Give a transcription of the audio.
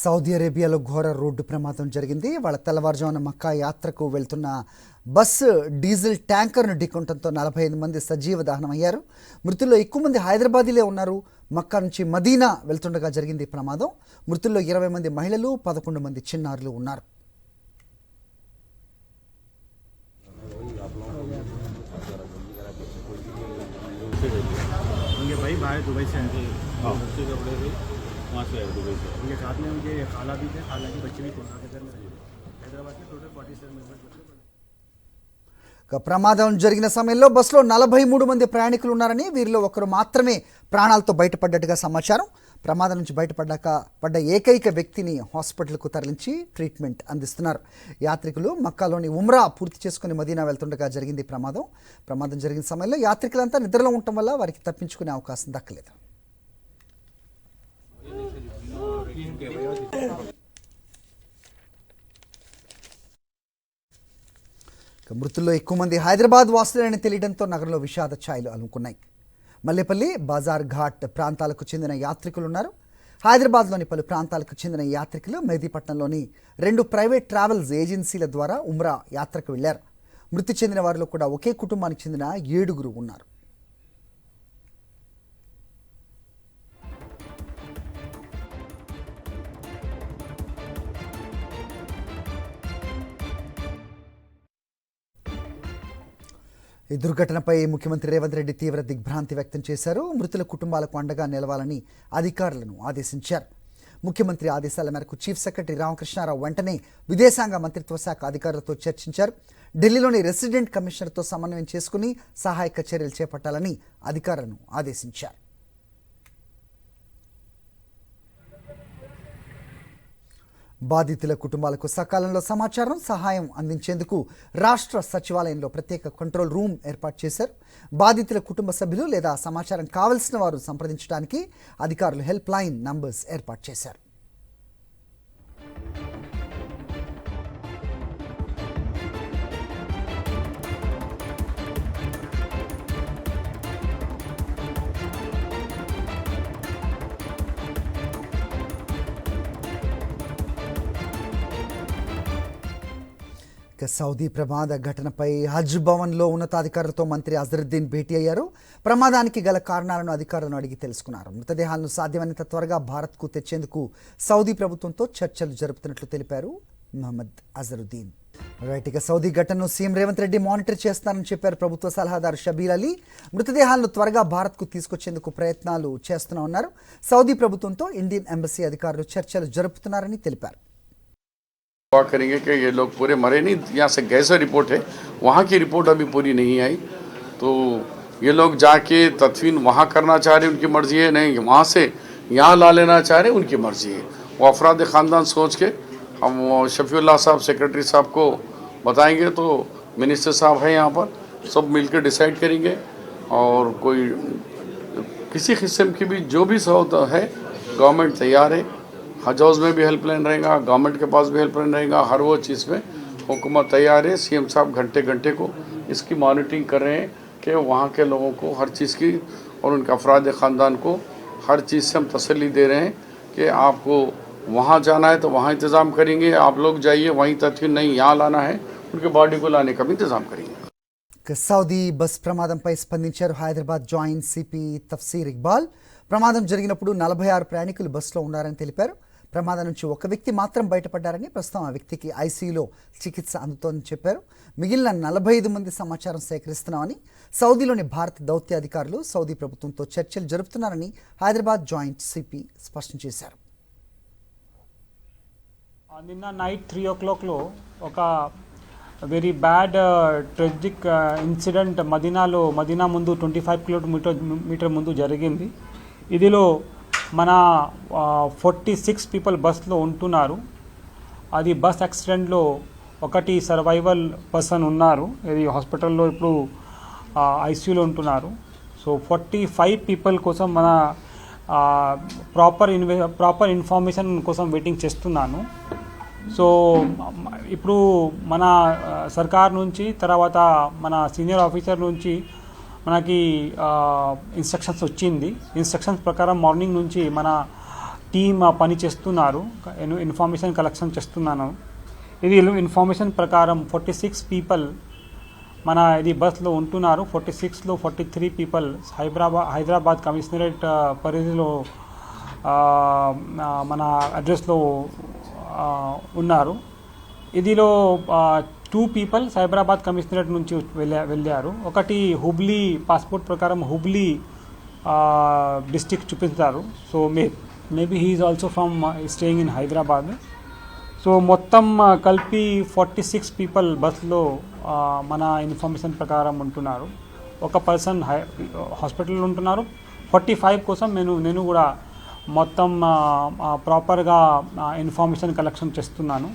Saudi అరేబియాలో ఘోర road ప్రమాదం జరిగింది. వాళ్ళ తెల్లవారుజామున మక్కా యాత్రకు వెళ్తున్న బస్సు డీజిల్ ట్యాంకర్ను ఢీకొనడంతో 45 మంది సజీవ దహనమయ్యారు. మృతుల్లో ఎక్కువ మంది హైదరాబాదీలే ఉన్నారు. మక్కా నుంచి మదీనా వెళ్తుండగా జరిగింది ఈ ప్రమాదం. మృతుల్లో 20 మంది మహిళలు, 11 మంది చిన్నారులు ఉన్నారు. भाई बाहर दुबई से आए थे, बच्चे कपड़े थे वहाँ से आए दुबई से। उनके साथ में उनके खाला भी थे, खाला के बच्चे भी कोरोना के घर में हैदराबाद के टोटल 47 मेंबर्स बच्चे। ప్రమాదం జరిగిన సమయంలో బస్సులో 43 మంది ప్రయాణికులు ఉన్నారని, వీరిలో ఒకరు మాత్రమే ప్రాణాలతో బయటపడ్డట్టుగా సమాచారం. ప్రమాదం నుంచి పడ్డ ఏకైక వ్యక్తిని హాస్పిటల్కు తరలించి ట్రీట్మెంట్ అందిస్తున్నారు. యాత్రికులు మక్కాలోని ఉమ్రా పూర్తి చేసుకుని మదీనా వెళ్తుండగా జరిగింది ప్రమాదం. ప్రమాదం జరిగిన సమయంలో యాత్రికులంతా నిద్రలో ఉండటం వల్ల వారికి తప్పించుకునే అవకాశం దక్కలేదు. మృతుల్లో ఎక్కువ మంది హైదరాబాద్ వాసులేనని తెలియడంతో నగరంలో విషాద ఛాయలు అలుముకున్నాయి. మల్లేపల్లి, బాజార్ ఘాట్ ప్రాంతాలకు చెందిన యాత్రికులు ఉన్నారు. హైదరాబాద్లోని పలు ప్రాంతాలకు చెందిన యాత్రికులు మెహదీపట్నంలోని 2 ప్రైవేట్ ట్రావెల్స్ ఏజెన్సీల ద్వారా ఉమ్రా యాత్రకు వెళ్లారు. మృతి చెందిన వారిలో కూడా ఒకే కుటుంబానికి చెందిన 7 ఉన్నారు. ఈ దుర్ఘటనపై ముఖ్యమంత్రి రేవంత్ రెడ్డి తీవ్ర దిగ్భ్రాంతి వ్యక్తం చేశారు. మృతుల కుటుంబాలకు అండగా నిలవాలని అధికారులను ఆదేశించారు. ముఖ్యమంత్రి ఆదేశాల మేరకు చీఫ్ సెక్రటరీ రామకృష్ణారావు వెంటనే విదేశాంగ మంత్రిత్వ శాఖ అధికారులతో చర్చించారు. ఢిల్లీలోని రెసిడెంట్ కమిషనర్తో సమన్వయం చేసుకుని సహాయక చర్యలు చేపట్టాలని అధికారులను ఆదేశించారు. బాధితుల కుటుంబాలకు సకాలంలో సహాయం అందించేందుకు రాష్ట్ర సచివాలయంలో ప్రత్యేక కంట్రోల్ రూమ్ ఏర్పాటు చేశారు. బాధితుల కుటుంబ సభ్యులు లేదా సమాచారం కావలసిన వారు సంప్రదించడానికి అధికారులు హెల్ప్ లైన్ నంబర్స్ ఏర్పాటు చేశారు. సౌదీ ప్రమాద ఘటనపై హజ్ భవన్లో ఉన్నతాధికారులతో మంత్రి అజరుద్దీన్ భేటీ అయ్యారు. ప్రమాదానికి గల కారణాలను అధికారులను అడిగి తెలుసుకున్నారు. మృతదేహాలను సాధ్యమైనంత త్వరగా భారత్కు తెచ్చేందుకు సౌదీ ప్రభుత్వంతో చర్చలు జరుపుతున్నట్లు తెలిపారు మహమ్మద్ అజరుద్దీన్. రైట్గా సౌదీ ఘటనను సీఎం రేవంత్ రెడ్డి మానిటర్ చేస్తారని చెప్పారు ప్రభుత్వ సలహాదారు షబీర్ అలీ. మృతదేహాలను త్వరగా భారత్కు తీసుకొచ్చేందుకు ప్రయత్నాలు చేస్తున్నామన్నారు. సౌదీ ప్రభుత్వంతో ఇండియన్ ఎంబసీ అధికారులు చర్చలు జరుపుతున్నారని తెలిపారు. दुआ करेंगे कि ये लोग पूरे मरे नहीं। यहाँ से गैस रिपोर्ट है, वहाँ की रिपोर्ट अभी पूरी नहीं आई, तो ये लोग जाके तदफीन वहाँ करना चाह रहे उनकी मर्ज़ी है, नहीं वहाँ से यहाँ ला लेना चाह रहे उनकी मर्ज़ी है। वो अफराद ख़ानदान सोच के हम शफीउल्लाह साहब सेक्रेटरी साहब को बताएंगे, तो मिनिस्टर साहब हैं यहाँ पर, सब मिलकर डिसाइड करेंगे और कोई किसी किस्म की भी जो भी सहूलत है गवर्नमेंट तैयार है। हज हाउस में भी हेल्पलाइन रहेगा, गवर्नमेंट के पास भी हेल्पलाइन रहेगा, हर वो चीज़ में हुकूमत तैयार है। सीएम साहब घंटे घंटे को इसकी मॉनिटरिंग कर रहे हैं कि वहाँ के लोगों को हर चीज़ की और उनके अफराद ख़ानदान को हर चीज़ से हम तसल्ली दे रहे हैं कि आपको वहाँ जाना है तो वहाँ इंतज़ाम करेंगे, आप लोग जाइए वहीं तदफीन नहीं यहाँ लाना है, उनके बॉडी को लाने का भी इंतज़ाम करेंगे. సౌదీ బస్ ప్రమాదంపై స్పందించారు హైదరాబాద్ జాయింట్ సిపి తఫ్సీర్ ఇక్బాల్. ప్రమాదం జరిగినప్పుడు 46 ప్రయాణికులు బస్సులో ఉన్నారని తెలిపారు. ప్రమాదం నుంచి ఒక వ్యక్తి మాత్రం బయటపడ్డారని, ప్రస్తుతం ఆ వ్యక్తికి ఐసీయూలో చికిత్స అందుతోందని చెప్పారు. మిగిలిన 45 మంది సమాచారం సేకరిస్తున్నామని, సౌదీలోని భారత దౌత్యాధికారులు సౌదీ ప్రభుత్వంతో చర్చలు జరుపుతున్నారని హైదరాబాద్ జాయింట్ సిపి స్పష్టం చేశారు. నిన్న నైట్ 3 o'clockలో ఒక very bad tragic incident Madina ముందు 25 కిలోమీటర్ ముందు జరిగింది. ఇదిలో మన 46 పీపుల్ బస్లో ఉంటున్నారు. అది బస్ యాక్సిడెంట్లో ఒకటి సర్వైవల్ పర్సన్ ఉన్నారు, ఇది హాస్పిటల్లో ఇప్పుడు ఐసీయూలో ఉంటున్నారు. సో 45 పీపుల్ కోసం మన ప్రాపర్ ఇన్ఫర్మేషన్ కోసం వెయిటింగ్ చేస్తున్నాను. సో ఇప్పుడు మన సర్కార్ నుంచి తర్వాత మన సీనియర్ ఆఫీసర్ నుంచి మనకి ఇన్స్ట్రక్షన్స్ వచ్చింది. ఇన్స్ట్రక్షన్స్ ప్రకారం మార్నింగ్ నుంచి మన టీమ్ పని చేస్తున్నారు, ఇన్ఫర్మేషన్ కలెక్షన్ చేస్తున్నాను. ఇది ఇన్ఫర్మేషన్ ప్రకారం 46 పీపుల్ మన ఇది బస్లో ఉంటున్నారు. 46లో 43 పీపుల్ హైదరాబాద్ కమిషనరేట్ పరిధిలో మన అడ్రస్లో ఉన్నారు. ఇదిలో 2 పీపుల్ సైబరాబాద్ కమిషనరేట్ నుంచి వెళ్ళారు. ఒకటి హుబ్లీ పాస్పోర్ట్ ప్రకారం హుబ్లీ డిస్ట్రిక్ట్ చూపిస్తారు. So maybe he is also from staying in Hyderabad. So మొత్తం కలిపి 46 పీపుల్ బస్లో మన ఇన్ఫర్మేషన్ ప్రకారం ఉంటున్నారు. ఒక పర్సన్ హాస్పిటల్లో ఉంటున్నారు. 45 కోసం నేను కూడా మొత్తం ప్రాపర్గా ఇన్ఫర్మేషన్ కలెక్షన్ చేస్తున్నాను.